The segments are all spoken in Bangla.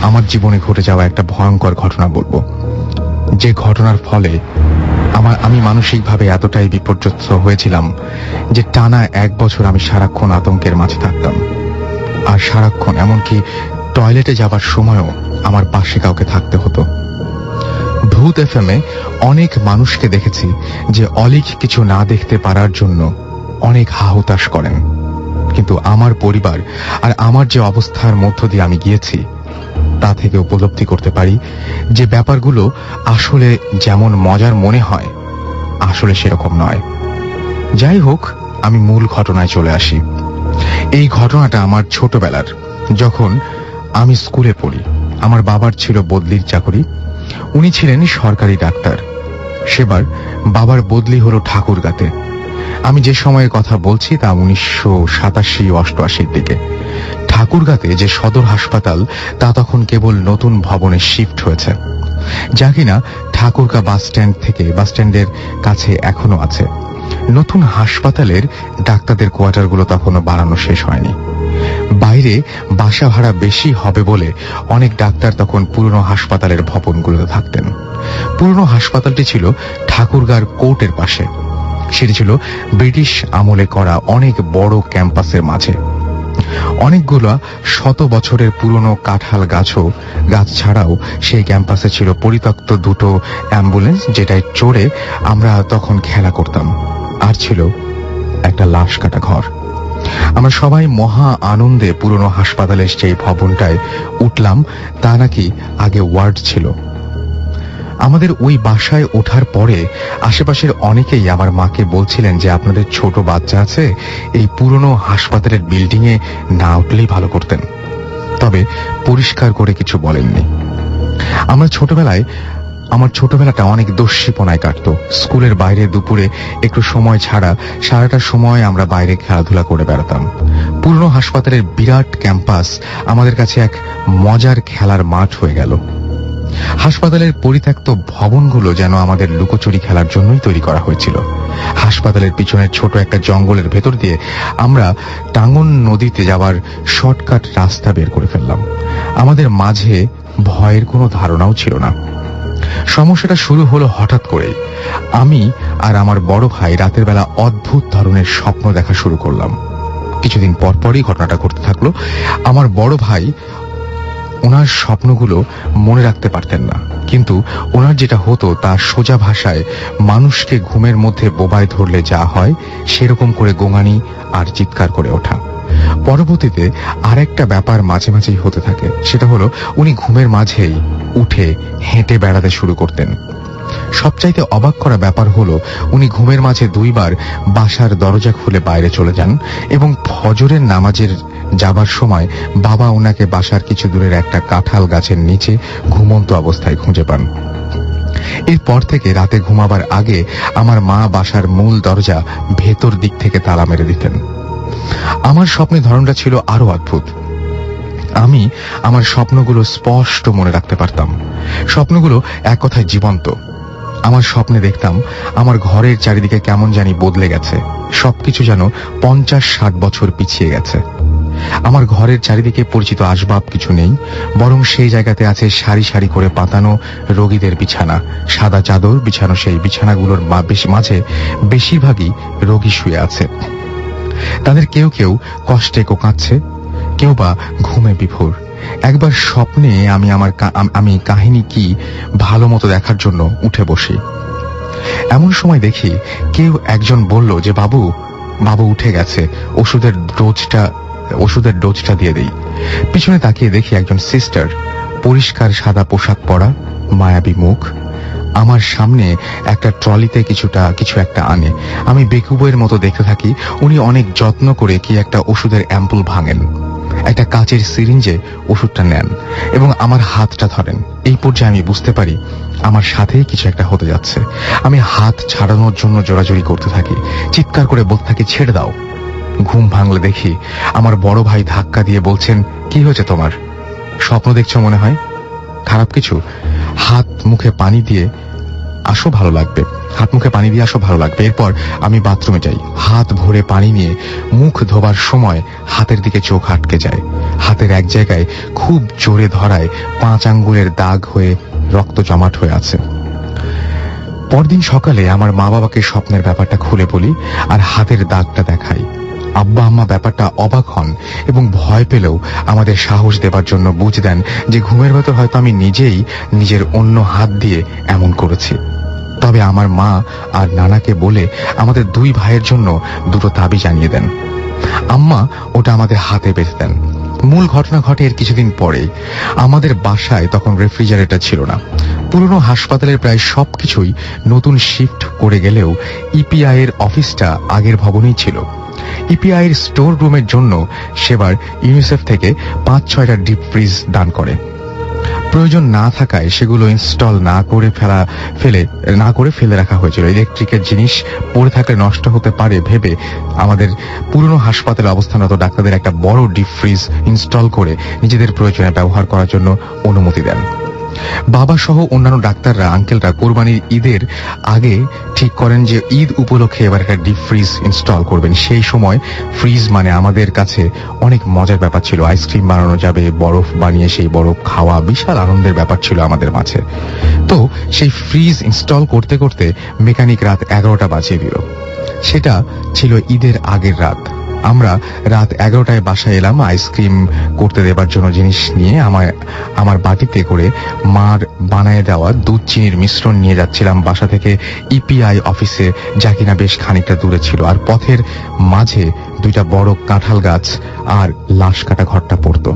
আমার জীবনে ঘটে যাওয়া একটা ভয়ঙ্কর ঘটনা বলবো, যে ঘটনার ফলে আমি মানসিকভাবে এতটাই বিপর্যস্ত হয়েছিলাম যে টানা 1 বছর আমি সারাক্ষণ আতঙ্কের মাঝে থাকতাম। আর সারাক্ষণ, এমনকি টয়লেটে যাবার সময়ও আমার পাশে কাউকে থাকতে হতো। ভূত এফএমে অনেক মানুষকে দেখেছি যে অলিক কিছু না দেখতে পারার জন্য অনেক হাহুতাশ করেন, কিন্তু আমার পরিবার আর আমার যে অবস্থার মধ্য দিয়ে আমি গিয়েছি তা থেকে উপলব্ধি করতে পারি যে ব্যাপারগুলো আসলে যেমন মজার মনে হয় আসলে সেরকম নয়। যাই হোক, আমি মূল ঘটনায় চলে আসি। এই ঘটনাটা আমার ছোটবেলার, যখন আমি স্কুলে পড়ি। আমার বাবার ছিল বদলির চাকরি, উনি ছিলেন সরকারি ডাক্তার। সেবার বাবার বদলি হলো ঠাকুরগাঁতে। আমি যে সময়ের কথা বলছি তা 1987-88 দিকে। ঠাকুরগাঁতে যে সদর হাসপাতাল তা তখন কেবল নতুন ভবনে শিফট হয়েছে, যা কিনা ঠাকুরগাঁ বাসস্ট্যান্ডের কাছে এখনো আছে। নতুন হাসপাতালের ডাক্তারদের কোয়ার্টারগুলো তখনও বানানো শেষ হয়নি। বাইরে বাসা ভাড়া বেশি হবে বলে অনেক ডাক্তার তখন পুরনো হাসপাতালের ভবনগুলোতে থাকতেন। পুরনো হাসপাতালটি ছিল ঠাকুরগাঁর কোর্টের পাশে। সেটি ছিল ব্রিটিশ আমলে করা অনেক বড় ক্যাম্পাসের মাঝে। অনেকগুলো শত বছরের পুরনো কাঁঠাল গাছ ছাড়াও সেই ক্যাম্পাসে ছিল পরিত্যক্ত দুটো অ্যাম্বুলেন্স, যেটায় চড়ে আমরা তখন খেলা করতাম। আর ছিল একটা লাশ কাটা ঘর। আমরা সবাই মহা আনন্দে পুরনো হাসপাতালের সেই ভবনটায় উঠলাম। তা নাকি আগে ওয়ার্ড ছিল। আমাদের ওই বাসায় ওঠার পরে আশেপাশের অনেকেই আমার মাকে বলছিলেন যে আপনাদের ছোট বাচ্চা আছে, এই পুরনো হাসপাতালের বিল্ডিং এ না উঠলেই ভালো করতেন। তবে পরিষ্কার করে কিছু বলেননি। আমার ছোটবেলাটা অনেক দস্যিপনায় কাটতো। স্কুলের বাইরে দুপুরে একটু সময় ছাড়া সারাটা সময় আমরা বাইরে খেলাধুলা করে বেড়াতাম। পুরনো হাসপাতালের বিরাট ক্যাম্পাস আমাদের কাছে এক মজার খেলার মাঠ হয়ে গেল। হাসপাতালের পরিত্যক্ত ভবনগুলো যেন আমাদের লুকোচুরি খেলার জন্যই তৈরি করা হয়েছিল। হাসপাতালের পিছনের ছোট একটা জঙ্গলের ভেতর দিয়ে আমরা টাঙ্গন নদীতে যাওয়ার শর্টকাট রাস্তা বের করে ফেললাম। আমাদের মাঝে ভয়ের কোনো ধারণাও ছিল না। সমস্যাটা শুরু হলো হঠাৎ করেই। আমি আর আমার বড় ভাই রাতের বেলা অদ্ভুত ধরনের স্বপ্ন দেখা শুরু করলাম। কিছুদিন পরপরই ঘটনাটা ঘটতে থাকলো। আমার বড় ভাই ওনার স্বপ্নগুলো মনে রাখতে পারতেন না, কিন্তু ওনার যেটা হতো তা সোজা ভাষায় মানুষকে ঘুমের মধ্যে বোবায় ধরলে যা হয় সেরকম করে গোঙানি আর চিৎকার করে ওঠা। পরবর্তীতে আরেকটা ব্যাপার মাঝে মাঝেই হতে থাকে, সেটা হলো উনি ঘুমের মাঝেই উঠে হেঁটে বেড়াতে শুরু করতেন। সবচাইতে অবাক করা ব্যাপার হলো উনি ঘুমের মাঝে 2 বার বাসার দরজা খুলে বাইরে চলে যান এবং ফজরের নামাজের যাবার সময় বাবা ওনাকে বাসার কিছু দূরের একটা কাঁঠাল গাছের নিচে ঘুমন্ত অবস্থায় খুঁজে পান। এরপর থেকে রাতে ঘুমাবার আগে আমার মা বাসার মূল দরজা ভেতর দিক থেকে তালা মেরে দিতেন। আমার স্বপ্নের ধরনটা ছিল আরো অদ্ভুত। আমি আমার স্বপ্নগুলো স্পষ্ট মনে রাখতে পারতাম। স্বপ্নগুলো এক কথায় জীবন্ত। আমার স্বপ্নে দেখতাম আমার ঘরের চারিদিকে কেমন জানি বদলে গেছে, সবকিছু যেন 50-60 বছর পিছিয়ে গেছে। আমার ঘরের চারিদিকে পরিচিত আসবাব কিছু নেই, বরং সেই জায়গাতে আছে সারি সারি করে পাতানো রোগীদের বিছানা। সাদা চাদর বিছানো সেই বিছানাগুলোর মাঝে বেশিরভাগই রোগী শুয়ে আছে। তাদের কেউ কেউ কষ্টে কোঁকাচ্ছে, কেউ বা ঘুমে বিভোর। একবার স্বপ্নে আমি কাহিনী কি ভালো মতো দেখার জন্য উঠে বসি। এমন সময় দেখি কেউ একজন বলল যে বাবু উঠে গেছে, ওষুধের ডোজটা দিয়ে দেই। পিছনে তাকিয়ে দেখি একজন সিস্টার, পরিষ্কার সাদা পোশাক পরা, মায়াবী মুখ, আমার সামনে একটা ট্রলিতে কিছু একটা আনে। আমি বেকুবের মতো দেখতে থাকি। উনি অনেক যত্ন করে কি একটা ওষুধের অ্যাম্পুল ভাঙেন, একটা কাচের সিরিঞ্জে ওষুধটা নেন এবং আমার হাতটা ধরেন। এই পর্যায়ে আমি বুঝতে পারি আমার সাথেই কিছু একটা হতে যাচ্ছে। আমি হাত ছাড়ানোর জন্য জোরাজোরি করতে থাকি, চিৎকার করে বলতে থাকি, ছেড়ে দাও। ঘুম ভাঙলে দেখি আমার বড় ভাই ধাক্কা দিয়ে বলছেন, কি হয়েছে তোমার? স্বপ্ন দেখছো মনে হয়? খারাপ কিছু? হাত মুখে পানি দিয়ে আসো, ভালো লাগবে। হাত মুখে পানি দিয়ে আসো, ভালো লাগবে। এরপর আমি বাথরুমে যাই। হাত ভরে পানি নিয়ে মুখ ধোবার সময় হাতের দিকে চোখ আটকে যায়। হাতের এক জায়গায় খুব জোরে ধরায় 5 আঙ্গুলের দাগ হয়ে রক্ত জমাট হয়ে আছে। পরদিন সকালে আমার মা বাবাকে স্বপ্নের ব্যাপারটা খুলে বলি আর হাতের দাগটা দেখাই। আব্বা আম্মা ব্যাপারটা অবাক হন এবং ভয় পেলেও আমাদের সাহস দেবার জন্য বুঝ দেন যে ঘুমের ভেতর হয়তো আমি নিজেই নিজের অন্য হাত দিয়ে এমন করেছি। তবে আমার মা আর নানাকে বলে আমাদের 2 ভাইয়ের জন্য 2টো তাবিজ জানিয়ে দেন। আম্মা ওটা আমাদের হাতে বেঁধে দেন। মূল ঘটনা ঘটে এর কিছুদিন পরেই। আমাদের বাসায় তখন রেফ্রিজারেটর ছিল না। পুরনো হাসপাতালের প্রায় সবকিছুই নতুন শিফট করে গেলেও ইপিআই এর অফিসটা আগের ভবনেই ছিল। ইপিআই এর স্টোর রুমের জন্য সেবার ইউনিসেফ থেকে 5-6টা ডিপ ফ্রিজ দান করে। প্রয়োজন না থাকায় সেগুলো ইনস্টল না করে ফেলে রাখা হয়েছিল। ইলেকট্রিকের জিনিস পড়ে থাকলে নষ্ট হতে পারে ভেবে আমাদের পুরনো হাসপাতালে অবস্থানরত ডাক্তারদের একটা বড় ডিপ ফ্রিজ ইনস্টল করে নিজেদের প্রয়োজনে ব্যবহার করার জন্য অনুমতি দেন। বাবা সহ অন্যান্য ডাক্তাররা, আঙ্কেলরা কোরবানির ঈদের আগে ঠিক করেন যে ঈদ উপলক্ষে এবার একটা ডিপ ফ্রিজ ইনস্টল করবেন। সেই সময় ফ্রিজ মানে আমাদের কাছে অনেক মজার ব্যাপার ছিল। আইসক্রিম বানানো যাবে, বরফ বানিয়ে সেই বরফ খাওয়া বিশাল আনন্দের ব্যাপার ছিল আমাদের মাঝে। তো সেই ফ্রিজ ইনস্টল করতে করতে মেকানিক রাত 11টা বাজিয়ে দিল। সেটা ছিল ঈদের আগের রাত। আমরা রাত 11টায় বাসায় এলাম আইসক্রিম করতে দেবার জন্য জিনিস নিয়ে। আমার বাটিতে করে মার বানায় দেওয়া দুধ চিনির মিশ্রণ নিয়ে যাচ্ছিলাম বাসা থেকে ইপিআই অফিসে, যা কিনা বেশ খানিকটা দূরে ছিল। আর পথের মাঝে 2টা বড় কাঁঠাল গাছ আর লাশ কাটা ঘরটা পড়তো।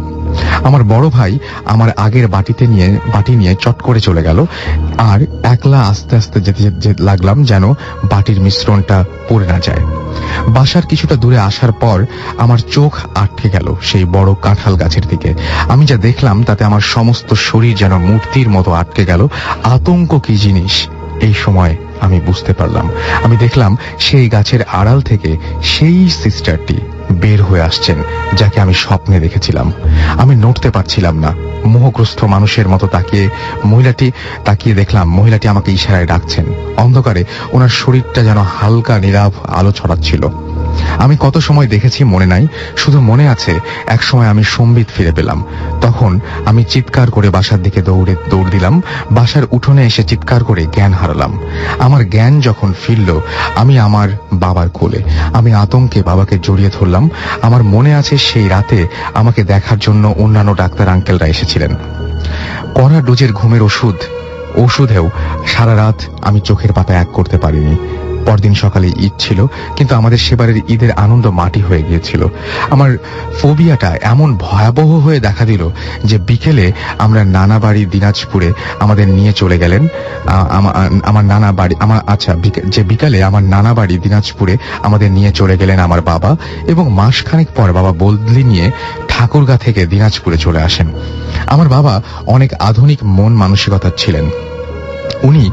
আমার বড় ভাই আমার আগের বাটি নিয়ে চট করে চলে গেল আর একলা আস্তে আস্তে যেতে লাগলাম যেন বাটির মিশ্রণটা পড়ে না যায়। বাসার কিছুটা দূরে আসার পর আমার চোখ আটকে গেল সেই বড় কাঁঠাল গাছের দিকে। আমি যা দেখলাম তাতে আমার সমস্ত শরীর যেন মূর্তির মতো আটকে গেল। আতঙ্ক কি জিনিস এই সময় আমি বুঝতে পারলাম। আমি দেখলাম সেই গাছের আড়াল থেকে সেই সিস্টারটি বের হয়ে আসছেন যাকে আমি স্বপ্নে দেখেছিলাম। আমি নড়তে পারছিলাম না। মোহগ্রস্ত মানুষের মতো তাকিয়ে দেখলাম মহিলাটি আমাকে ইশারায় ডাকছেন। অন্ধকারে ওনার শরীরটা যেন হালকা নীরব আলো ছড়াচ্ছিল। আমি কত সময় দেখেছি মনে নাই, শুধু মনে আছে এক সময় আমি সম্বিত ফিরে পেলাম। তখন আমি চিৎকার করে বাসার দিকে দৌড় দিলাম। বাসার উঠোনে এসে চিৎকার করে জ্ঞান হারালাম। আমার জ্ঞান যখন ফিরল আমি আমার বাবার কোলে। আমি আতঙ্কে বাবাকে জড়িয়ে ধরলাম। আমার মনে আছে সেই রাতে আমাকে দেখার জন্য অন্যান্য ডাক্তার আঙ্কেলরা এসেছিলেন। কড়া ডোজের ঘুমের ওষুধেও সারা রাত আমি চোখের পাতা এক করতে পারিনি। পরদিন সকালে ঈদ ছিল, কিন্তু আমাদের সেবারের ঈদের আনন্দ মাটি হয়ে গিয়েছিল। আমার ফোবিয়াটা এমন ভয়াবহ হয়ে দেখা দিল যে বিকেলে আমরা নানা বাড়ি দিনাজপুরে আমাদের নিয়ে চলে গেলেন। বিকালে আমার নানা বাড়ি দিনাজপুরে আমাদের নিয়ে চলে গেলেন আমার বাবা, এবং মাসখানেক পর বাবা বদলি নিয়ে ঠাকুরগাঁ থেকে দিনাজপুরে চলে আসেন। আমার বাবা অনেক আধুনিক মন মানসিকতার ছিলেন। উনি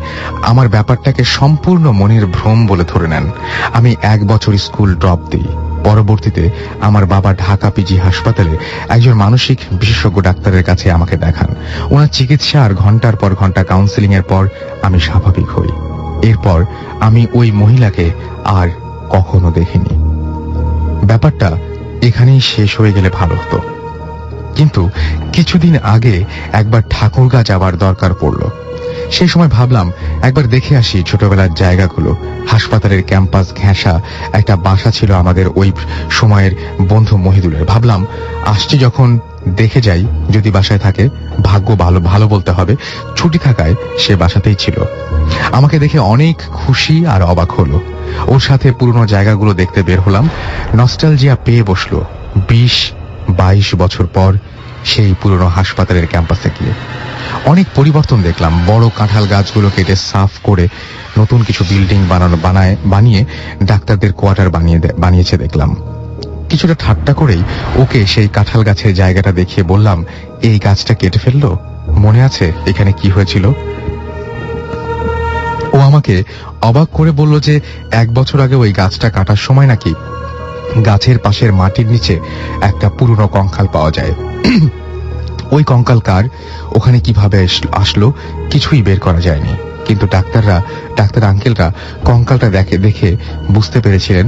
আমার ব্যাপারটাকে সম্পূর্ণ মনের ভ্রম বলে ধরে নেন। আমি 1 বছর স্কুল ড্রপ দিই। পরবর্তীতে আমার বাবা ঢাকা পিজি হাসপাতালে একজন মানসিক বিশেষজ্ঞ ডাক্তারের কাছে আমাকে দেখান। ওনার চিকিৎসা আর ঘন্টার পর ঘন্টা কাউন্সেলিং এর পর আমি স্বাভাবিক হই। এরপর আমি ওই মহিলাকে আর কখনো দেখিনি। ব্যাপারটা এখানেই শেষ হয়ে গেলে ভালো হতো, কিন্তু কিছুদিন আগে একবার ঠাকুরগাঁ যাবার দরকার পড়ল। সেই সময় ভাবলাম একবার দেখে আসি ছোটবেলার জায়গাগুলো। হাসপাতালের ক্যাম্পাস ঘেঁষা একটা বাসা ছিল আমাদের ওই সময়ের বন্ধু মহিদুলের। ভাবলাম আসছি যখন দেখে যাই, যদি বাসায় থাকে ভাগ্য ভালো বলতে হবে। ছুটি থাকায় সে বাসাতেই ছিল। আমাকে দেখে অনেক খুশি আর অবাক হলো। ওর সাথে পুরনো জায়গাগুলো দেখতে বের হলাম। নস্টালজিয়া পেয়ে বসলো 20-22 বছর পর সেই পুরনো হাসপাতালের ক্যাম্পাসে গিয়ে। অনেক পরিবর্তন দেখলাম। বড় কাঁঠাল গাছগুলো কেটে সাফ করে নতুন কিছু বিল্ডিং বানিয়ে ডাক্তারদের কোয়ার্টার বানিয়েছে দেখলাম। কিছুটা ঠাট্টা করেই ওকে সেই কাঁঠাল গাছের জায়গাটা দেখিয়ে বললাম, এই গাছটা কেটে ফেললো, মনে আছে এখানে কি হয়েছিল? ও আমাকে অবাক করে বলল যে 1 বছর আগে ওই গাছটা কাটার সময় নাকি গাছের পাশের মাটির নিচে একটা পুরনো কঙ্কাল পাওয়া যায়। ওই কঙ্কাল কার, ওখানে কিভাবে আসলো কিছুই বের করা যায়নি। কিন্তু ডাক্তার আঙ্কেলরা কঙ্কালটা দেখে বুঝতে পেরেছিলেন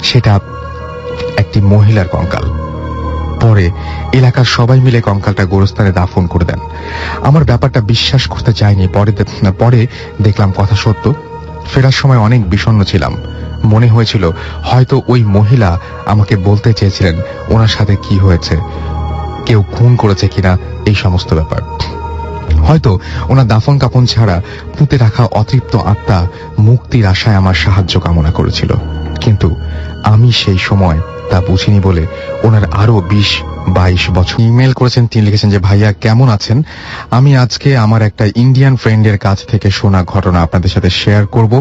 সেটা একটি মহিলার কঙ্কাল। পরে এলাকার সবাই মিলে কঙ্কালটা গোরস্থানে দাফন করে দেন। আমার ব্যাপারটা বিশ্বাস করতে চাইনি। পরে দেখলাম কথা সত্য। ফেরার সময় অনেক বিষণ্ণ ছিলাম। মনে হয়েছিল হয়তো ওই মহিলা আমাকে বলতে চেয়েছিলেন ওনার সাথে কি হয়েছে, কেউ খুন করেছে কিনা, এই সমস্ত ব্যাপার। হয়তো ওনার দাফন কাফন ছাড়া পুঁতে রাখা অতৃপ্ত আত্মা মুক্তির আশায় আমার সাহায্য কামনা করেছিল। কিন্তু আমি সেই সময় তা বুঝিনি বলে ওনার আরো 20-22 বছর। ইমেল করেছেন, তিনি লিখেছেন যে ভাইয়া কেমন আছেন, আমি আজকে আমার একটা ইন্ডিয়ান ফ্রেন্ডের কাছ থেকে শোনা ঘটনা আপনাদের সাথে শেয়ার করব।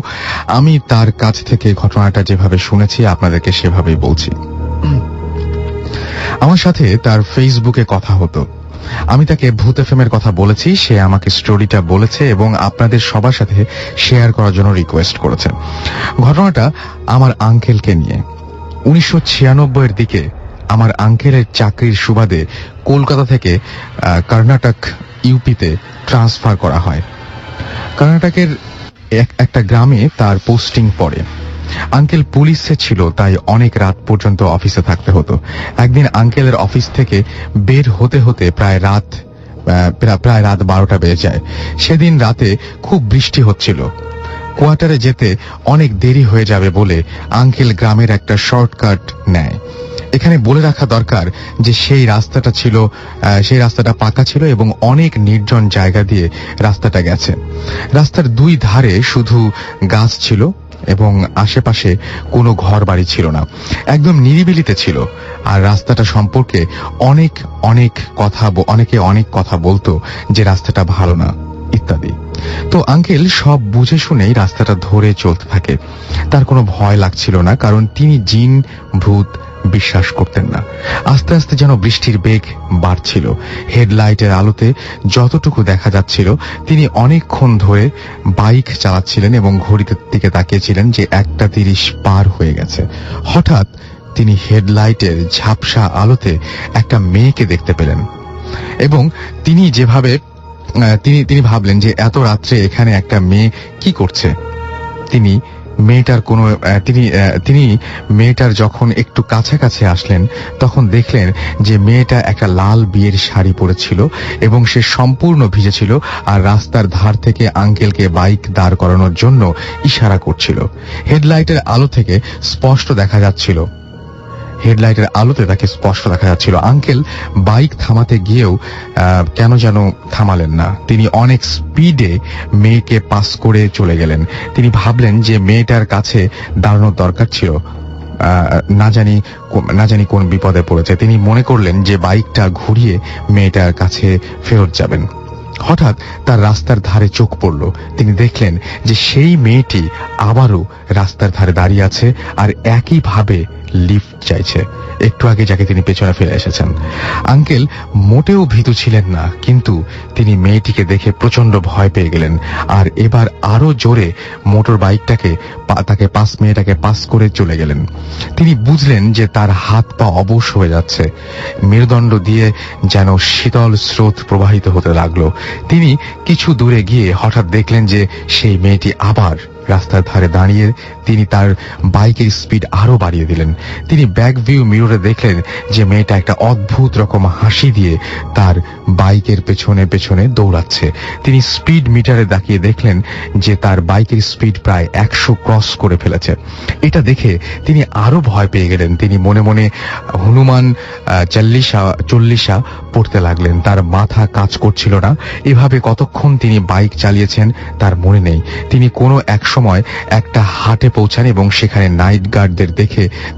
আমি তার কাছ থেকে ঘটনাটা যেভাবে শুনেছি আপনাদেরকে সেভাবেই বলছি। আমার সাথে তার ফেসবুকে কথা হতো। আমি তাকে ভূত এফএমের কথা বলেছি, সে আমাকে স্টোরিটা বলেছে এবং আপনাদের সবার সাথে শেয়ার করার জন্য রিকোয়েস্ট করেছে। ঘটনাটা আমার আঙ্কেলকে নিয়ে। 1996 এর দিকে আমার আঙ্কেলের চাকরির সুবাদে কলকাতা থেকে কর্ণাটক ইউপিতে ট্রান্সফার করা হয়। কর্ণাটকের একটা গ্রামে তার পোস্টিং পড়ে। আঙ্কেল পুলিশে ছিল, তাই অনেক রাত পর্যন্ত অফিসে থাকতে হতো। একদিন আঙ্কেলের অফিস থেকে বের হতে হতে প্রায় রাত 12টা বেজে যায়। সেদিন রাতে খুব বৃষ্টি হচ্ছিল। কোয়ার্টারে যেতে অনেক দেরি হয়ে যাবে বলে আঙ্কেল গ্রামের একটা শর্টকাট নেয়। এখানে বলে রাখা দরকার যে সেই রাস্তাটা পাকা ছিল এবং অনেক নির্জন জায়গা দিয়ে রাস্তাটা গেছে। রাস্তার দুই ধারে শুধু গাছ ছিল এবং আশেপাশে কোনো ঘর বাড়ি ছিল না, একদম নিরিবিলিতে ছিল। আর রাস্তাটা সম্পর্কে অনেকে অনেক কথা বলতো যে রাস্তাটা ভালো না ইত্যাদি। তো আঙ্কেল সব বুঝে শুনেই রাস্তাটা ধরে চলতে থাকে। তার কোনো ভয় লাগছিল না, কারণ তিনি জিন ভূত বিশ্বাস করতেন না। আস্তে আস্তে যেন বৃষ্টির বেগ বাড়ছিল। হেডলাইটের আলোতে যতটুকু দেখা যাচ্ছিল, তিনি অনেকক্ষণ ধরে বাইক চালাচ্ছিলেন এবং ঘড়িতে দিকে তাকিয়েছিলেন যে 1:30 পার হয়ে গেছে। হঠাৎ তিনি হেডলাইটের ঝাপসা আলোতে একটা মেয়েকে দেখতে পেলেন এবং তিনি ভাবলেন যে এত রাত্রে এখানে একটা মেয়ে কি করছে। তিনি মেয়েটার যখন একটু কাছাকাছি আসলেন তখন দেখলেন যে মেয়েটা একটা লাল বিয়ের শাড়ি পরেছিল এবং সে সম্পূর্ণ ভিজেছিল আর রাস্তার ধার থেকে আঙ্কেলকে বাইক দাঁড় করানোর জন্য ইশারা করছিল। হেডলাইটের আলোতে তাকে স্পষ্ট দেখা যাচ্ছিল। আঙ্কেল বাইক থামাতে গিয়েও কেন যেন থামালেন না। তিনি অনেক স্পিডে মেয়েকে পাস করে চলে গেলেন। তিনি ভাবলেন যে মেয়েটার কাছে দাঁড়ানোর দরকার ছিল, না জানি কোন বিপদে পড়েছে। তিনি মনে করলেন যে বাইকটা ঘুরিয়ে মেয়েটার কাছে ফেরত যাবেন। হঠাৎ তার রাস্তার ধারে চোখ পড়ল। তিনি দেখলেন যে সেই মেয়েটি আবারও রাস্তার ধারে দাঁড়িয়ে আছে আর একইভাবে লিফট চাইছে, একটু আগে যাকে তিনি পেছনে ফেলে এসেছেন। আঙ্কেল মোটেও ভীতু ছিলেন না, কিন্তু তিনি মেয়েটিকে দেখে প্রচন্ড ভয় পেয়ে গেলেন আর এবার আরো জোরে মোটর বাইকটাকে মেয়েটাকে পাস করে চলে গেলেন। তিনি বুঝলেন যে তার হাত পা অবশ হয়ে যাচ্ছে। মেরুদণ্ড দিয়ে যেন শীতল স্রোত প্রবাহিত হতে লাগলো। তিনি কিছু দূরে গিয়ে হঠাৎ দেখলেন যে সেই মেয়েটি আবার রাস্তার ধারে দাঁড়িয়ে। তিনি তার বাইকের স্পিড আরো বাড়িয়ে দিলেন। তিনি ব্যাক ভিউ মিররে দেখলেন যে মেয়েটা একটা অদ্ভুত রকম হাসি দিয়ে তার বাইকের পেছনে দৌড়াচ্ছে। তিনি স্পিড মিটারে তাকিয়ে দেখলেন যে তার বাইকের স্পিড প্রায় 100 ক্রস করে ফেলেছে। এটা দেখে তিনি আরো ভয় পেয়ে গেলেন। তিনি মনে মনে হনুমান চল্লিশা পড়তে লাগলেন। তার মাথা কাজ করছিল না। এভাবে কতক্ষণ তিনি বাইক চালিয়েছেন তার মনে নেই। তিনি কোনো এক সময় একটা হাটে পৌঁছান এবং সেখানে নাইট গার্ডদের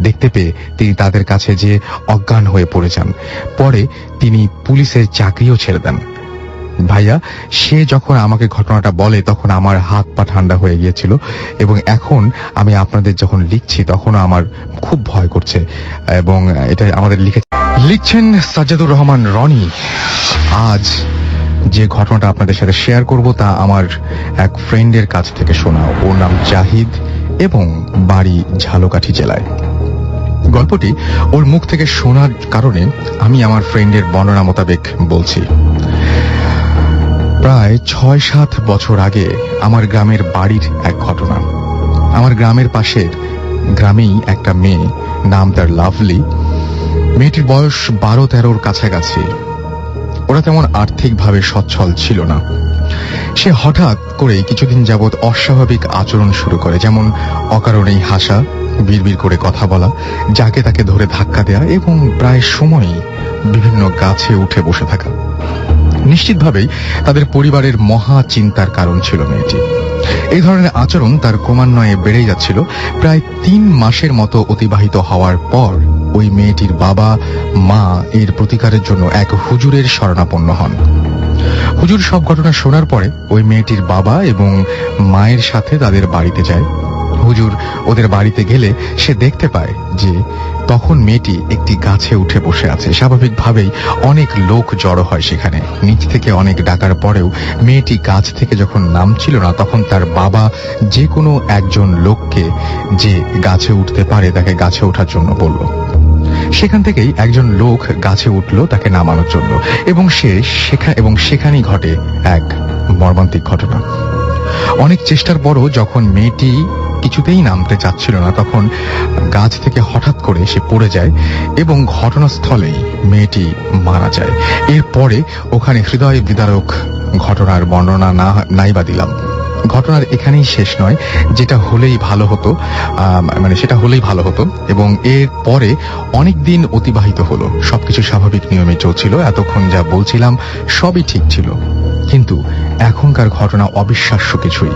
দেখতে পেয়ে তিনি তাদের কাছে যে অজ্ঞান হয়ে পড়ে যান। পরে তিনি পুলিশের চাকরিও ছেড়ে দেন। ভাইয়া, সে যখন আমাকে ঘটনাটা বলে তখন আমার হাত পা ঠান্ডা হয়ে গিয়েছিল এবং এখন আমি আপনাদের যখন লিখছি তখনও আমার খুব ভয় করছে। এবং এটা আমাদের লিখছেন সাজ্জাদুর রহমান রনি। আজ যে ঘটনাটা আপনাদের সাথে শেয়ার করব তা আমার এক ফ্রেন্ডের কাছ থেকে শোনা। ওর নাম জাহিদ এবং বাড়ি ঝালকাঠি জেলায়। গল্পটি ওর মুখ থেকে শোনার কারণে আমি আমার ফ্রেন্ডের বর্ণনা মোতাবেক বলছি। প্রায় ৬-৭ বছর আগে আমার গ্রামের বাড়ির এক ঘটনা। আমার গ্রামের পাশের গ্রামেই একটা মেয়ে, নাম তার লাভলি। মেয়েটির বয়স ১২-১৩-র কাছাকাছি। ওরা তেমন আর্থিকভাবে সচ্ছল ছিল না। সে হঠাৎ করে কিছুদিন যাবৎ অস্বাভাবিক আচরণ শুরু করে, যেমন অকারণেই হাসা, বিড়বিড় করে কথা বলা, যাকে তাকে ধরে ধাক্কা দেয়া এবং প্রায় সময়ই বিভিন্ন গাছে উঠে বসে থাকা। নিশ্চিতভাবেই তাদের পরিবারের মহা চিন্তার কারণ ছিল মেয়েটি। এই ধরনের আচরণ তার ক্রমান্বয়ে বেড়ে যাচ্ছিল। প্রায় ৩ মাসের মতো অতিবাহিত হওয়ার পর ওই মেয়েটির বাবা মা এর প্রতিকারের জন্য এক হুজুরের শরণাপন্ন হন। হুজুর সব ঘটনা শোনার পরে ওই মেয়েটির বাবা এবং মায়ের সাথে তাদের বাড়িতে যায়। হুজুর ওদের বাড়িতে গেলে সে দেখতে পায় যে তখন মেয়েটি একটি গাছে উঠে বসে আছে। স্বাভাবিকভাবেই অনেক লোক জড়ো হয় সেখানে। নিচ থেকে অনেক ডাকার পরেও মেয়েটি গাছ থেকে যখন নামছিল না, তখন তার বাবা যে কোনো একজন লোককে যে গাছে উঠতে পারে তাকে গাছে ওঠার জন্য বলল। সেখান থেকেই একজন লোক গাছে উঠল তাকে নামানোর জন্য, এবং সেখানেই ঘটে এক মর্মান্তিক ঘটনা। অনেক চেষ্টার পরও যখন মেয়েটি কিছুতেই নামতে চাচ্ছিল না, তখন গাছ থেকে হঠাৎ করে সে পড়ে যায় এবং ঘটনাস্থলেই মেয়েটি মারা যায়। এরপরে ওখানে হৃদয় বিদারক ঘটনার বর্ণনা নাই বা দিলাম। ঘটনার এখানেই শেষ নয়, যেটা হলেই ভালো হতো, সেটা হলেই ভালো হতো। এবং এর পরে অনেক দিন অতিবাহিত হলো, সবকিছু স্বাভাবিক নিয়মে চলছিল। এতক্ষণ যা বলছিলাম সবই ঠিক ছিল, কিন্তু এখনকার ঘটনা অবিশ্বাস্য কিছুই,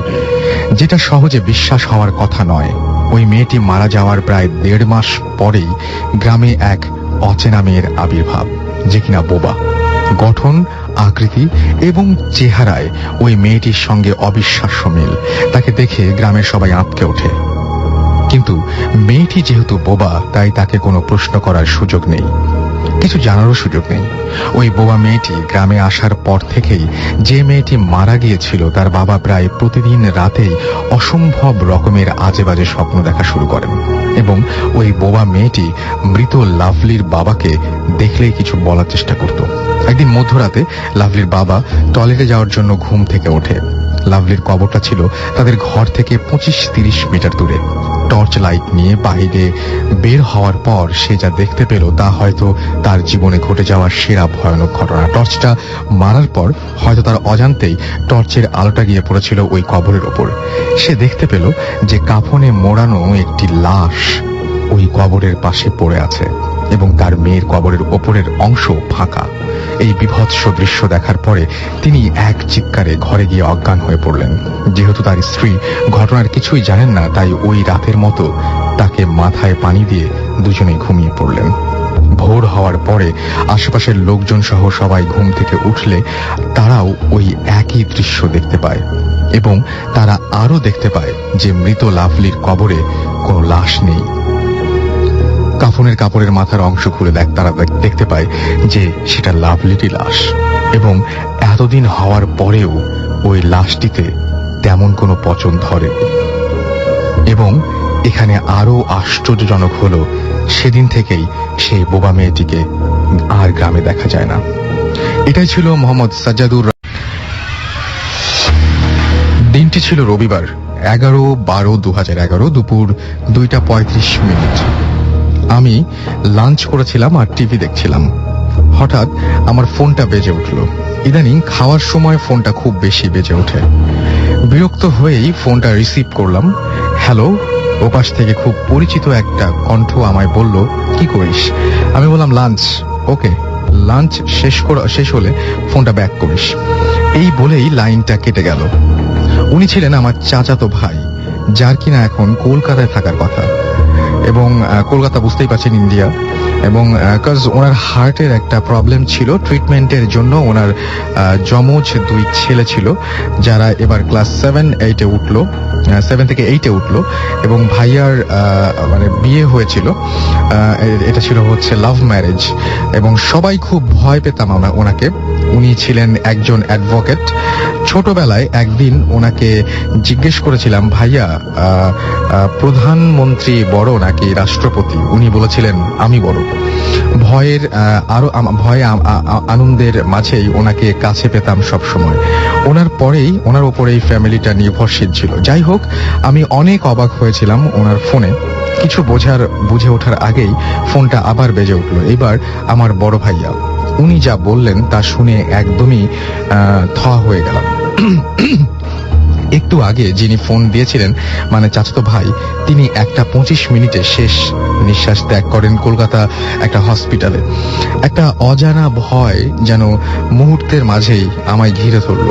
যেটা সহজে বিশ্বাস হওয়ার কথা নয়। ওই মেয়েটি মারা যাওয়ার প্রায় ১.৫ মাস পরেই গ্রামে এক অচেনা মেয়ের আবির্ভাব, যে কিনা বোবা। গঠন, আকৃতি এবং চেহারায় ওই মেয়েটির সঙ্গে অবিশ্বাস্য মিল। তাকে দেখে গ্রামের সবাই আঁতকে ওঠে। কিন্তু মেয়েটি যেহেতু বোবা, তাই তাকে কোনো প্রশ্ন করার সুযোগ নেই, কিছু জানারও সুযোগ নেই। ওই বোবা মেয়েটি গ্রামে আসার পর থেকেই যে মেয়েটি মারা গিয়েছিল তার বাবা প্রায় প্রতিদিন রাতেই অসম্ভব রকমের আজে বাজে স্বপ্ন দেখা শুরু করেন, এবং ওই বোবা মেয়েটি মৃত লাভলির বাবাকে দেখলেই কিছু বলার চেষ্টা করত। একদিন মধ্যরাতে লাভলির বাবা টয়লেটে যাওয়ার জন্য ঘুম থেকে ওঠে। লাভলির কবরটা ছিল তাদের ঘর থেকে ২৫-৩০ মিটার দূরে। টর্চ লাইট নিয়ে বাইরে বের হওয়ার পর সে যা দেখতে পেল তা হয়তো তার জীবনে ঘটে যাওয়া সেরা ভয়ানক ঘটনা। টর্চটা মারার পর হয়তো তার অজান্তেই টর্চের আলোটা গিয়ে পড়েছিল ওই কবরের ওপর। সে দেখতে পেল যে কাফনে মোড়ানো একটি লাশ ওই কবরের পাশে পড়ে আছে, এবং তার মেয়ের কবরের ওপরের অংশ ফাঁকা। এই বিভৎস দৃশ্য দেখার পরে তিনি এক চিৎকারে ঘরে গিয়ে অজ্ঞান হয়ে পড়লেন। যেহেতু তার স্ত্রী ঘটনার কিছুই জানেন না, তাই ওই রাতের মতো তাকে মাথায় পানি দিয়ে দুজনেই ঘুমিয়ে পড়লেন। ভোর হওয়ার পরে আশেপাশের লোকজন সহ সবাই ঘুম থেকে উঠলে তারাও ওই একই দৃশ্য দেখতে পায়, এবং তারা আরো দেখতে পায় যে মৃত লাভলির কবরে কোনো লাশ নেই। কাফনের কাপড়ের মাথার অংশ খুলে তারা দেখতে পায় যে সেটা লাভলিরই লাশ, এবং এতদিন হওয়ার পরেও ওই লাশটিতে তেমন কোনো পচন ধরেনি। এবং এখানে আরো আশ্চর্যজনক হলো, সেদিন থেকেই সেই বোবা মেয়েটিকে আর গ্রামে দেখা যায় না। এটাই ছিল মোহাম্মদ সাজ্জাদুর। দিনটি ছিল রবিবার, 11/12/2011, দুপুর 2:35। আমি লাঞ্চ করেছিলাম আর টিভি দেখছিলাম। হঠাৎ আমার ফোনটা বেজে উঠল। ইদানিং খাওয়ার সময় ফোনটা খুব বেশি বেজে ওঠে। বিরক্ত হয়েই ফোনটা রিসিভ করলাম। হ্যালো। ওপাশ থেকে খুব পরিচিত একটা কণ্ঠ আমায় বলল, কি করিস? আমি বললাম, লাঞ্চ। ওকে, লাঞ্চ শেষ হলে ফোনটা ব্যাক করিস। এই বলেই লাইনটা কেটে গেল। উনি ছিলেন আমার চাচাতো ভাই, যার কিনা এখন কলকাতায় থাকার কথা, এবং কলকাতা বুঝতেই পারছেন, ইন্ডিয়া। এবং ওনার হার্টের একটা প্রবলেম ছিল, ট্রিটমেন্টের জন্য ওনার যমজ 2 ছেলে ছিল, যারা এবার ক্লাস 7-8-এ উঠলো, 7 থেকে 8-এ উঠলো, এবং ভাইয়ার বিয়ে হয়েছিল। এটা ছিল লাভ ম্যারেজ, এবং সবাই খুব ভয় পেতাম ওনাকে। উনি ছিলেন একজন অ্যাডভোকেট, ছোটবেলায় একদিন ওনাকে জিজ্ঞেস করেছিলাম, ভাইয়া প্রধানমন্ত্রী বড় নাকি রাষ্ট্রপতি? উনি বলেছিলেন আমি বড়। ভয়ে আনন্দের মাঝেই ওনাকে কাছে পেতাম সব সময়। ওনার উপরেই ফ্যামিলিটা নির্ভরশীল ছিল। যাই হোক, আমি অনেক অবাক হয়েছিলাম ওনার ফোনে। কিছু বুঝে ওঠার আগেই ফোনটা আবার বেজে উঠল। এবার আমার বড় ভাইয়া। উনি যা বললেন তা শুনে একদমই থ হয়ে গেলাম। একটু আগে যিনি ফোন দিয়েছিলেন, মানে চাচাতো ভাই, তিনি 1:25 শেষ নিঃশ্বাস ত্যাগ করেন কলকাতা একটা হসপিটালে। একটা অজানা ভয় যেন মুহূর্তের মাঝেই আমায় ঘিরে ধরল,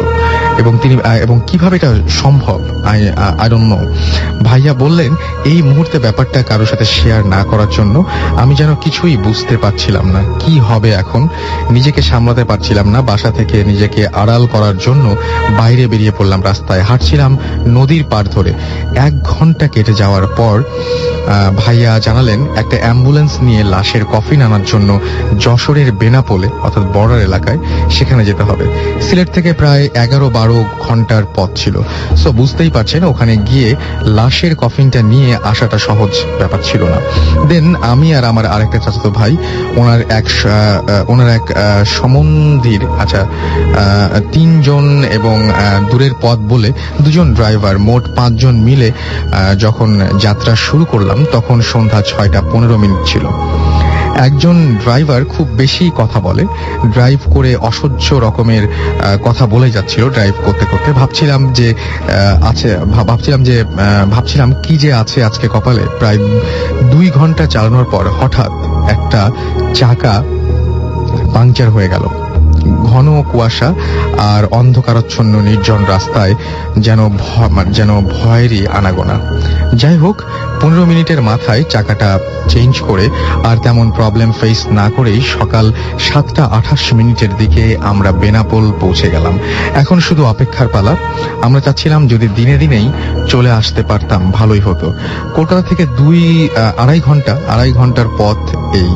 এবং কিভাবে এটা সম্ভব আই ডোন্ট নো। ভাইয়া বললেন এই মুহূর্তে ব্যাপারটা কারোর সাথে শেয়ার না করার জন্য। আমি যেন কিছুই বুঝতে পারছিলাম না কি হবে এখন। নিজেকে সামলাতে পারছিলাম না। বাসা থেকে নিজেকে আড়াল করার জন্য বাইরে বেরিয়ে পড়লাম রাস্তায়। হাঁটছিলাম নদীর পার ধরে। 1 ঘন্টা কেটে যাওয়ার পর ভাইয়া জানালেন একটা অ্যাম্বুলেন্স নিয়ে লাশের কফিন আনার জন্য যশোরের বেনাপোলে অর্থাৎ বর্ডার এলাকায় সেখানে যেতে হবে। সিলেট থেকে প্রায় 11-12 ঘন্টার পথ ছিল। সো বুঝতেই পারছেন ওখানে গিয়ে লাশের কফিনটা নিয়ে আসাটা সহজ ব্যাপার ছিল না। দেন আমি আর আমার আরেকটা চাচাতো ভাই, ওনার এক সম্বন্ধীর 3 জন এবং দূরের পথ বলে 2 জন ড্রাইভার, মোট 5 জন মিলে যখন যাত্রা শুরু করলাম তখন সন্ধ্যা 6:15 ছিল। একজন ড্রাইভার খুব বেশি কথা বলে, ড্রাইভ করে অসহ্য রকমের কথা বলে যাচ্ছিল। ড্রাইভ করতে করতে ভাবছিলাম কি যে আছে আজকে কপালে। প্রায় 2 ঘন্টা চালানোর পর হঠাৎ একটা চাকা পাংচার হয়ে গেল। ঘন কুয়াশা আর অন্ধকারাচ্ছন্ন নির্জন রাস্তায় যেন ভয়েরই আনাগোনা। যাই হোক, 15 মিনিটের মাথায় চাকাটা চেঞ্জ করে আর তেমন প্রবলেম ফেস না করেই সকাল 7:28 দিকে আমরা বেনাপোল পৌঁছে গেলাম। এখন শুধু অপেক্ষার পালা। আমরা চাচ্ছিলাম যদি দিনে দিনেই চলে আসতে পারতাম ভালোই হতো। কলকাতা থেকে 2-2.5 ঘন্টার পথ এই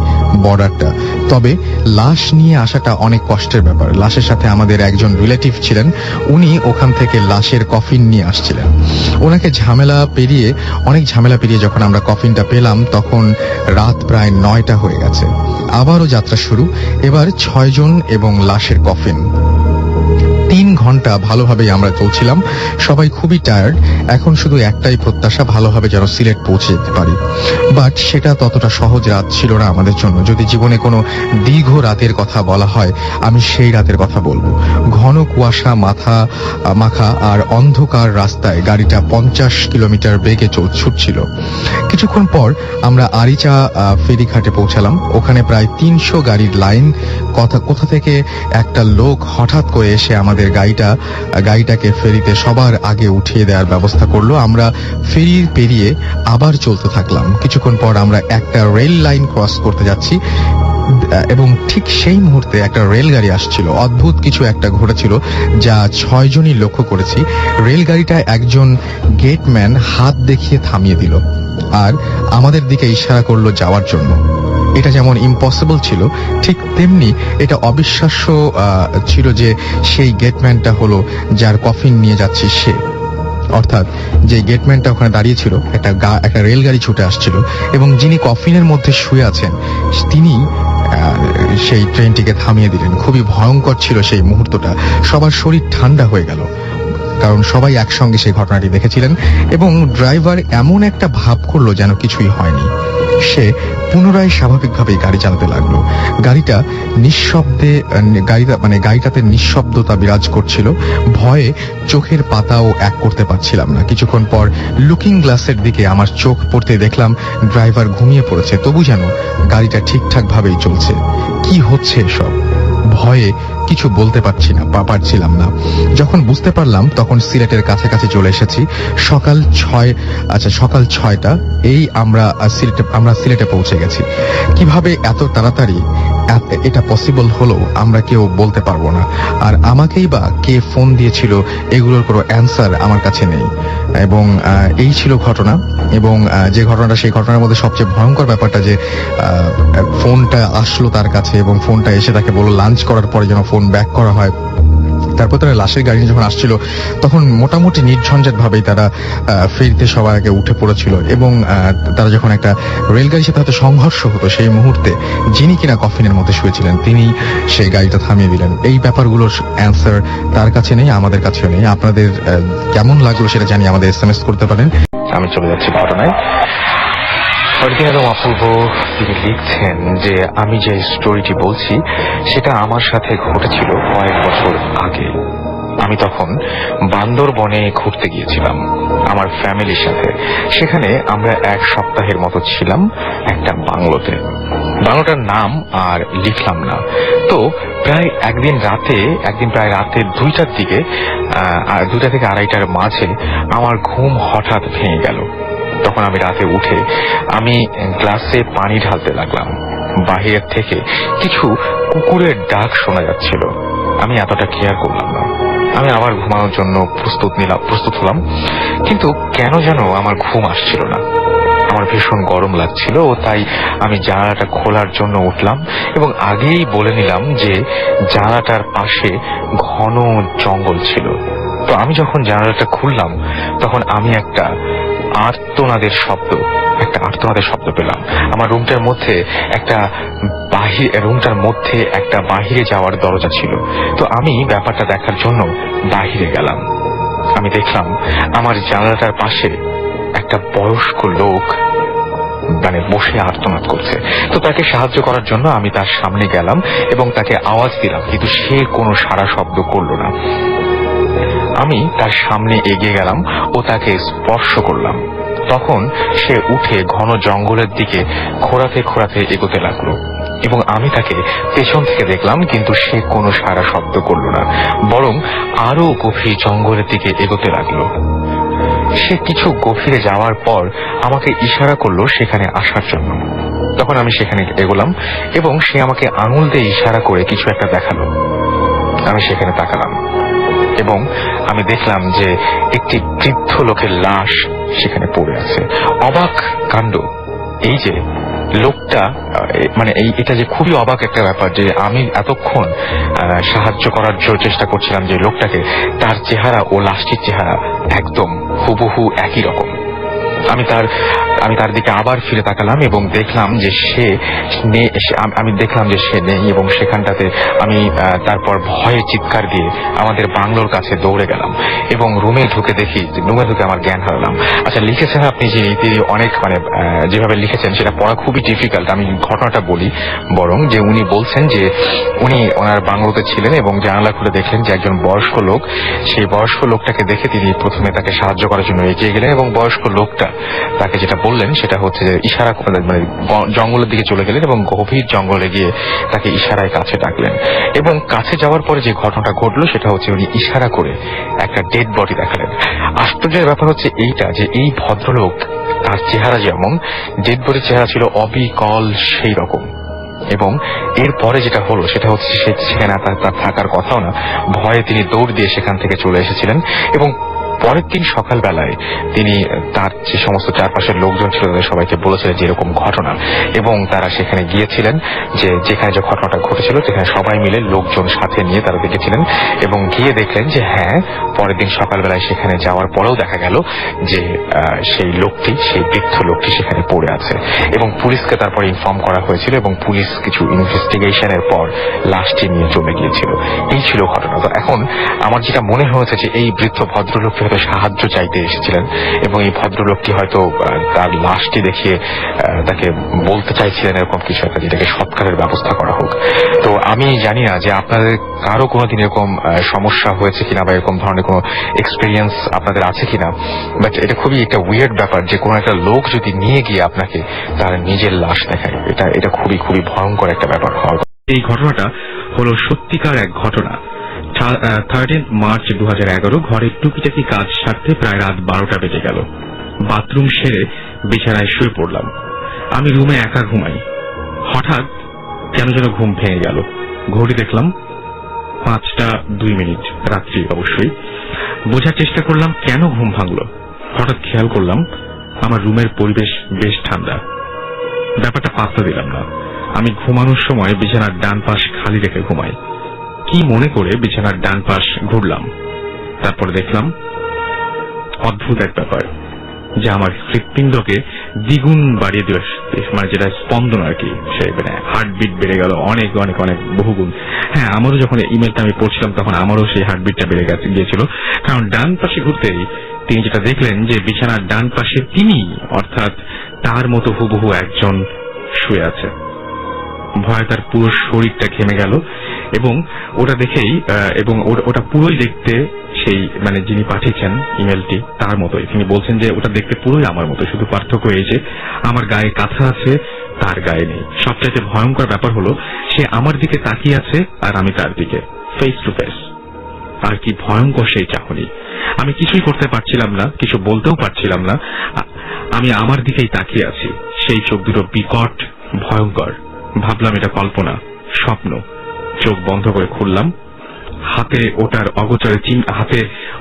বর্ডারটা। তবে লাশ নিয়ে আসাটা অনেক কষ্টের ব্যাপার। লাশের সাথে আমাদের একজন রিলেটিভ ছিলেন, উনি ওখান থেকে লাশের কফিন নিয়ে আসছিলেন। অনেক ঝামেলা পেরিয়ে যখন আমরা কফিনটা পেলাম তখন রাত প্রায় 9টা হয়ে গেছে। আবারও যাত্রা শুরু। এবার 6 জন এবং লাশের কফিন। 3 ঘন্টা ভালোভাবেই আমরা চলছিলাম। সবাই খুবই টায়ার্ড। এখন শুধু একটাই প্রত্যাশা, ভালোভাবে যেন সিলেট পৌঁছে যেতে পারি। বাট সেটা ততটা সহজ রাত ছিল না আমাদের জন্য। যদি জীবনে কোনো দীর্ঘ রাতের কথা বলা হয়, আমি সেই রাতের কথা বলবো। ঘন কুয়াশা মাখা আর অন্ধকার রাস্তায় গাড়িটা 50 কিলোমিটার বেগে ছুটছিল। কিছুক্ষণ পর আমরা আরিচা ফেরিঘাটে পৌঁছালাম। ওখানে প্রায় 300 গাড়ির লাইন। কোথা থেকে একটা লোক হঠাৎ করে এসে আমাদের গাড়িটাকে ফেরিতে সবার আগে উঠিয়ে দেওয়ার ব্যবস্থা করলো। আমরা ফেরি পেরিয়ে আবার চলতে থাকলাম। কিছুক্ষণ পর আমরা একটা রেল লাইন ক্রস করতে যাচ্ছি এবং ঠিক সেই মুহূর্তে একটা রেলগাড়ি আসছিল। অদ্ভুত কিছু একটা ঘটেছিল যা 6 জনই লক্ষ্য করেছি। রেলগাড়িটা একজন গেটম্যান হাত দেখিয়ে থামিয়ে দিল আর আমাদের দিকে ইশারা করলো যাওয়ার জন্য। এটা যেমন ইম্পসিবল ছিল, ঠিক তেমনি এটা অবিশ্বাস্য ছিল যে সেই গেটম্যানটা হলো যার কফিন নিয়ে যাচ্ছি সে। অর্থাৎ যে গেটম্যানটা ওখানে দাঁড়িয়ে ছিল, একটা রেলগাড়ি ছুটে আসছিল এবং যিনি কফিনের মধ্যে শুয়ে আছেন তিনি সেই ট্রেনটিকে থামিয়ে দিলেন। খুবই ভয়ঙ্কর ছিল সেই মুহূর্তটা। সবার শরীর ঠান্ডা হয়ে গেল, কারণ সবাই একসঙ্গে সেই ঘটনাটি দেখেছিলেন। এবং ড্রাইভার এমন একটা ভাব করলো যেন কিছুই হয়নি। সে পুনরায় স্বাভাবিকভাবেই গাড়ি চালাতে লাগলো। গাড়িটাতে নিঃশব্দতা বিরাজ করছিল। ভয়ে চোখের পাতাও এক করতে পারছিলাম না। কিছুক্ষণ পর লুকিং গ্লাসের দিকে আমার চোখ পড়তে দেখলাম ড্রাইভার ঘুমিয়ে পড়েছে, তবু যেন গাড়িটা ঠিকঠাক ভাবেই চলছে। কি হচ্ছে এসব? ভয়ে কিছু বলতে পারছিলাম না। যখন বুঝতে পারলাম তখন সিলেটের কাছাকাছি চলে এসেছি। সকাল 6টা এই আমরা সিলেটে পৌঁছে গেছি। কিভাবে এত তাড়াতাড়ি এটা পসিবল হলো আমরা কেউ বলতে পারবো না। আর আমাকেই বা কে ফোন দিয়েছিল এগুলোর কোনো অ্যান্সার আমার কাছে নেই। এবং এই ছিল ঘটনা। এবং সেই ঘটনার মধ্যে সবচেয়ে ভয়ঙ্কর ব্যাপারটা যে ফোনটা আসলো তার কাছে এবং ফোনটা এসে তাকে বললো লাঞ্চ করার পরে যেন ফোন ব্যাক করা হয়। তারপর তারা লাশের গাড়ি যখন আসছিল তখন মোটামুটি নির্ঝঞ্ঝাট ভাবেই তারা ফিরতে সবার আগে উঠে পড়েছিল, এবং তারা যখন একটা রেলগাড়ির সাথে হয়তো সংঘর্ষ হতো সেই মুহূর্তে যিনি কিনা কফিনের মধ্যে শুয়েছিলেন তিনি সেই গাড়িটা থামিয়ে দিলেন। এই ব্যাপারগুলোর অ্যান্সার তার কাছে নেই, আমাদের কাছেও নেই। আপনাদের কেমন লাগলো সেটা জানিয়ে আমাদের SMS করতে পারেন। আমি চলে যাচ্ছি ঘটনায়। এবং অপূর্ব তিনি লিখছেন যে আমি যে স্টোরিটি বলছি সেটা আমার সাথে ঘটেছিল কয়েক বছর আগে। আমি তখন বান্দরবনে ঘুরতে গিয়েছিলাম আমার ফ্যামিলির সাথে। সেখানে আমরা 1 সপ্তাহের মতো ছিলাম একটা বাংলোতে। বাংলোটার নাম আর লিখলাম না। তো প্রায় একদিন প্রায় রাতে 2টার দিকে 2টা থেকে 2:30টার মাঝে আমার ঘুম হঠাৎ ভেঙে গেল। তখন আমি রাতে উঠে আমি গ্লাসে পানি ঢালতে লাগলাম। বাহিরের থেকে কিছু কুকুরের ডাক শোনা যাচ্ছিল। আমি এতটা কেয়ার করলাম না। আমি আবার ঘুমানোর জন্য প্রস্তুত হলাম, কিন্তু কেন যেন আমার ঘুম আসছিল না। আমার ভীষণ গরম লাগছিল ও তাই আমি জানালাটা খোলার জন্য উঠলাম এবং আগেই বলে নিলাম যে জানালাটার পাশে ঘন জঙ্গল ছিল। তো আমি যখন জানালাটা খুললাম তখন আমি একটা আর্তনাদের শব্দ পেলাম। আমার রুমটার মধ্যে একটা বাহিরে যাওয়ার দরজা ছিল। তো আমি ব্যাপারটা দেখার জন্য বাহিরে গেলাম। আমি দেখলাম আমার জানালাটার পাশে একটা বয়স্ক লোক বসে আর্তনাদ করছে। তো তাকে সাহায্য করার জন্য আমি তার সামনে গেলাম এবং তাকে আওয়াজ দিলাম, কিন্তু সে কোনো সাড়া শব্দ করলো না। আমি তার সামনে এগিয়ে গেলাম ও তাকে স্পর্শ করলাম। তখন সে উঠে ঘন জঙ্গলের দিকে খোঁড়াতে এগোতে লাগলো এবং আমি তাকে পেছন থেকে দেখলাম, কিন্তু সে কোনো সাড়া শব্দ করলো না, বরং আরো গভীর জঙ্গলের দিকে এগোতে লাগলো। সে কিছু গভীরে যাওয়ার পর আমাকে ইশারা করলো সেখানে আসার জন্য। তখন আমি সেখানে এগোলাম এবং সে আমাকে আঙুল দিয়ে ইশারা করে কিছু একটা দেখালো। আমি সেখানে তাকালাম এবং আমি দেখলাম যে একটি বৃদ্ধ লোকের লাশ সেখানে পড়ে আছে। অবাক কাণ্ড এই যে লোকটা, এটা যে খুবই অবাক একটা ব্যাপার যে আমি এতক্ষণ সাহায্য করার চেষ্টা করছিলাম যে লোকটাকে, তার চেহারা ও লাশটির চেহারা একদম হুবহু একই রকম। আমি তার দিকে আবার ফিরে তাকালাম এবং দেখলাম যে সে নেই এবং সেখানটাতে আমি তারপর ভয়ে চিৎকার দিয়ে আমাদের বাংলোর কাছে দৌড়ে গেলাম এবং রুমে ঢুকে আমার জ্ঞান হারালাম। আচ্ছা, লিখেছেন আপনি যে অনেক যেভাবে লিখেছেন সেটা পড়া খুবই ডিফিকাল্ট। আমি ঘটনাটা বলি বরং, যে উনি বলছেন যে উনি ওনার বাংলোতে ছিলেন এবং জানালা খুলে দেখলেন যে একজন বয়স্ক লোক, সেই বয়স্ক লোকটাকে দেখে তিনি প্রথমে তাকে সাহায্য করার জন্য এগিয়ে গেলেন এবং বয়স্ক লোকটা তাকে যেটা বললেন সেটা হচ্ছে যে ইশারা জঙ্গলের দিকে চলে গেলেন এবং গভীর জঙ্গলে গিয়ে তাকে ইশারায় কাছে ডাকলেন। এবং কাছে যাওয়ার পরে যে ঘটনাটা ঘটলো সেটা হচ্ছে উনি ইশারা করে একটা ডেড বডি দেখালেন। আশ্চর্যের ব্যাপার হচ্ছে এইটা যে এই ভদ্রলোক, তার চেহারা যেমন ডেড বডির চেহারা ছিল অবিকল সেই রকম। এবং এরপরে যেটা হলো সেটা হচ্ছে সেখানে তার থাকার কথাও না, ভয়ে তিনি দৌড় দিয়ে সেখান থেকে চলে এসেছিলেন এবং পরের দিন সকালবেলায় তিনি তার যে সমস্ত চারপাশের লোকজন ছিল তাদের সবাইকে বলেছিলেন যে এরকম ঘটনা, এবং তারা সেখানে গিয়েছিলেন যেখানে যে ঘটনাটা ঘটেছিল সেখানে সবাই মিলে লোকজন সাথে নিয়ে তারা দেখেছিলেন এবং গিয়ে দেখলেন যে হ্যাঁ, পরের দিন সকালবেলায় সেখানে যাওয়ার পরেও দেখা গেল যে সেই বৃদ্ধ লোকটি সেখানে পড়ে আছে এবং পুলিশকে তারপর ইনফর্ম করা হয়েছিল এবং পুলিশ কিছু ইনভেস্টিগেশনের পর লাশটি নিয়ে চলে গিয়েছিল। এই ছিল ঘটনা। তো এখন আমার যেটা মনে হয়েছে যে এই বৃদ্ধ ভদ্রলোকটি হয়তো সাহায্য চাইতে এসেছিলেন এবং এই ভদ্রলোকটি হয়তো তার লাশটি দেখিয়ে তাকে বলতে চাইছিলেন এরকম কিছু একটা, যেটাকে সৎকারের ব্যবস্থা করা হোক। তো আমি জানি না যে আপনাদের কারো কোনোদিন এরকম সমস্যা হয়েছে কিনা বা এরকম ধরনের কোনো এক্সপিরিয়েন্স আপনাদের আছে কিনা, বাট এটা খুবই একটা উইয়ার্ড ব্যাপার যে কোনো একটা লোক যদি নিয়ে গিয়ে আপনাকে তার নিজের লাশ দেখায়, এটা খুবই খুবই ভয়ঙ্কর একটা ব্যাপার হওয়ার। এই ঘটনাটা হলো সত্যিকার এক ঘটনা। 13 মার্চ 2011 ঘরের টুকিটাকি কাজ সারতে প্রায় রাত 12টা বেজে গেল। বাথরুম সেরে বিছানায় শুয়ে পড়লাম। আমি রুমে একা ঘুমাই। হঠাৎ কেন যেন ঘুম ভেঙে গেল। ঘড়ি দেখলাম 5:02 রাত্রি। অবশ্যই বোঝার চেষ্টা করলাম কেন ঘুম ভাঙলো। হঠাৎ খেয়াল করলাম আমার রুমের পরিবেশ বেশ ঠান্ডা। ব্যাপারটা পাত্তা দিলাম না। আমি ঘুমানোর সময় বিছানার ডান পাশ খালি রেখে ঘুমাই। কি মনে করে বিছানার ডান পাশ ঘুরলাম। তারপর দেখলাম অদ্ভুত এক ব্যাপার, যে আমার হৃৎপিণ্ডকে দ্বিগুণ বাড়িয়ে দিল, মানে যেটা স্পন্দন আর কি, সেই মানে হার্টবিট বেড়ে গেল অনেক অনেক অনেক বহুগুণ। হ্যাঁ, আমারও যখন ইমেলটা আমি পড়ছিলাম তখন আমারও সেই হার্টবিটটা বেড়ে গিয়েছিল, কারণ ডান পাশে ঘুরতেই তিনি যেটা দেখলেন যে বিছানার ডান পাশে তিনি, অর্থাৎ তার মতো হুবহু একজন শুয়ে আছে। ভয় তার পুরো শরীরটা ঘেমে গেল, এবং ওটা দেখেই এবং ওটা পুরোই দেখতে সেই মানে যিনি পাঠিয়েছেন ইমেলটি তার মতোই। তিনি বলছেন যে ওটা দেখতে পুরোই আমার মতো, শুধু পার্থক্য এই যে আমার গায়ে কাঁথা আছে, তার গায়ে নেই। সবচাইতে ভয়ঙ্কর ব্যাপার হলো সে আমার দিকে তাকিয়ে আছে আর আমি তার দিকে, ফেস টু ফেস। আর কি ভয়ঙ্কর সেই চাহনি! আমি কিছুই করতে পারছিলাম না, কিছু বলতেও পারছিলাম না। আমি আমার দিকেই তাকিয়ে আছি, সেই চোখ দুটো বিকট ভয়ঙ্কর। ভাবলাম এটা কল্পনা, স্বপ্ন। চোখ বন্ধ করে খুললাম, হাতে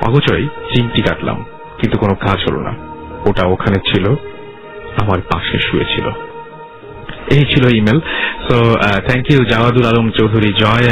অগোচরে চিমটি কাটলাম, কিন্তু কোনো কাজ হলো না। ওটা ওখানে ছিল, আমার পাশে শুয়েছিল। এই ছিল email. So thank you Jawadul Alam Chowdhury. Joy